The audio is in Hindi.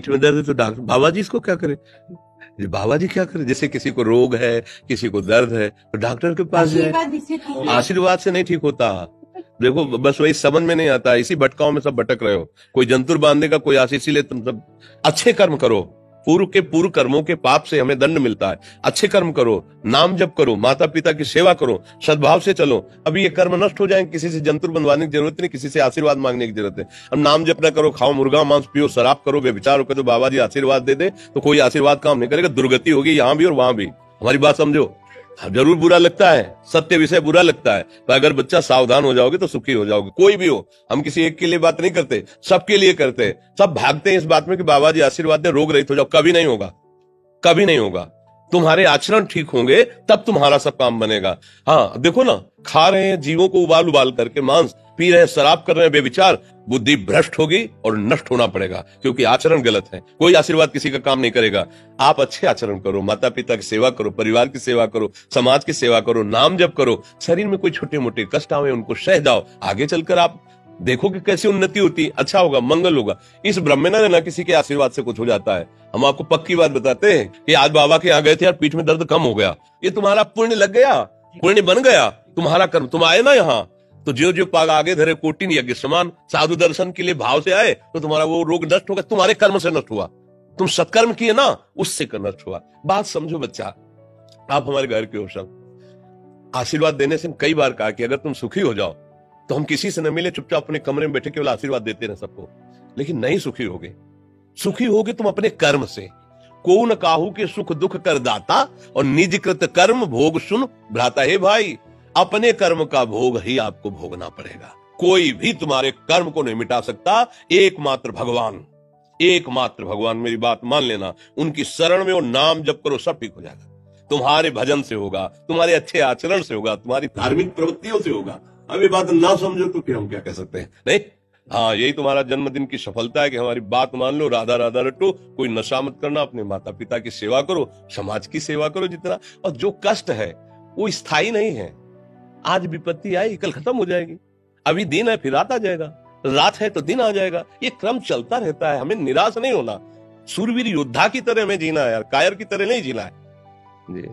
पेट में दर्द है तो डॉक्टर बाबा जी इसको क्या करे, बाबा जी क्या करे। जैसे किसी को रोग है, किसी को दर्द है तो डॉक्टर के पास जाए। आशीर्वाद से नहीं ठीक होता। देखो बस वही समझ में नहीं आता, इसी भटकाओं में सब भटक रहे हो। कोई जंतुर बांधने का कोई आशीष, इसीलिए तुम सब अच्छे कर्म करो। पूर्व के पूर्व कर्मों के पाप से हमें दंड मिलता है। अच्छे कर्म करो, नाम जप करो, माता पिता की सेवा करो, सद्भाव से चलो। अभी ये कर्म नष्ट हो जाएंगे, किसी से जंतुर बंधवाने की जरूरत नहीं, किसी से आशीर्वाद मांगने की जरूरत है। अब नाम जप ना करो, खाओ मुर्गा मांस, पियो शराब, करो बेविचार होकर, तो बाबा जी आशीर्वाद दे दे तो कोई आशीर्वाद काम नहीं करेगा। दुर्गति होगी यहाँ भी और वहां भी। हमारी बात समझो। जरूर बुरा लगता है, सत्य विषय बुरा लगता है, पर अगर बच्चा सावधान हो जाओगे तो सुखी हो जाओगे। कोई भी हो, हम किसी एक के लिए बात नहीं करते, सबके लिए करते हैं। सब भागते हैं इस बात में कि बाबा जी आशीर्वाद दे, रोग रहित हो जाओ। कभी नहीं होगा, कभी नहीं होगा। तुम्हारे आचरण ठीक होंगे तब तुम्हारा सब काम बनेगा। हाँ देखो ना, खा रहे हैं जीवों को उबाल उबाल करके मांस, पी रहे हैं शराब, कर रहे हैं बेविचार, बुद्धि भ्रष्ट होगी और नष्ट होना पड़ेगा, क्योंकि आचरण गलत है। कोई आशीर्वाद किसी का काम नहीं करेगा। आप अच्छे आचरण करो, माता पिता की सेवा करो, परिवार की सेवा करो, समाज की सेवा करो, नाम जप करो। शरीर में कोई छोटे मोटे कष्ट आवे उनको सह जाओ, आगे चलकर आप देखो कि कैसी उन्नति होती, अच्छा होगा, मंगल होगा। इस ब्रह्म में ना किसी के आशीर्वाद से कुछ हो जाता है। हम आपको पक्की बात बताते हैं कि आज बाबा के यहाँ गए थे यार, पीठ में दर्द कम हो गया। ये तुम्हारा पुण्य लग गया, पुण्य बन गया, तुम्हारा कर्म। तुम आए ना यहाँ तो जो जो पाग आगे धरे कोटिन यज्ञ समान, साधु दर्शन के लिए भाव से आए तो तुम्हारा वो रोग नष्ट होगा। तुम्हारे कर्म से नष्ट हुआ, तुम सत्कर्म किए ना, उससे नष्ट हुआ। बात समझो बच्चा, आप हमारे घर के हो सब। आशीर्वाद देने से कई बार कहा कि अगर तुम सुखी हो जाओ तो हम किसी से न मिले, चुपचाप अपने कमरे में बैठे केवल आशीर्वाद देते रहे सबको। लेकिन नहीं सुखी होगे। सुखी होगे तुम अपने कर्म से। को न काहू के सुख दुख कर दाता, और निज कृत कर्म भोग सुन भ्राता। हे भाई, अपने कर्म का भोग ही आपको भोगना पड़ेगा। कोई भी तुम्हारे कर्म को नहीं मिटा सकता, एकमात्र भगवान, एकमात्र भगवान। मेरी बात मान लेना, उनकी शरण में वो नाम जप करो, सब ठीक हो जाएगा। तुम्हारे भजन से होगा, तुम्हारे अच्छे आचरण से होगा, तुम्हारी धार्मिक प्रवृत्तियों से होगा। अब ये बात ना समझो तो फिर हम क्या कह सकते हैं। नहीं, हाँ यही तुम्हारा जन्मदिन की सफलता है कि हमारी बात मान लो, राधा राधा रटो, कोई नशा मत करना, अपने माता पिता की सेवा करो, समाज की सेवा करो जितना। और जो कष्ट है वो स्थायी नहीं है। आज विपत्ति आई, कल खत्म हो जाएगी। अभी दिन है, फिर रात आ जाएगा, रात है तो दिन आ जाएगा। ये क्रम चलता रहता है, हमें निराश नहीं होना। सूरवीर योद्धा की तरह हमें जीना है यार, कायर की तरह नहीं जीना है जी।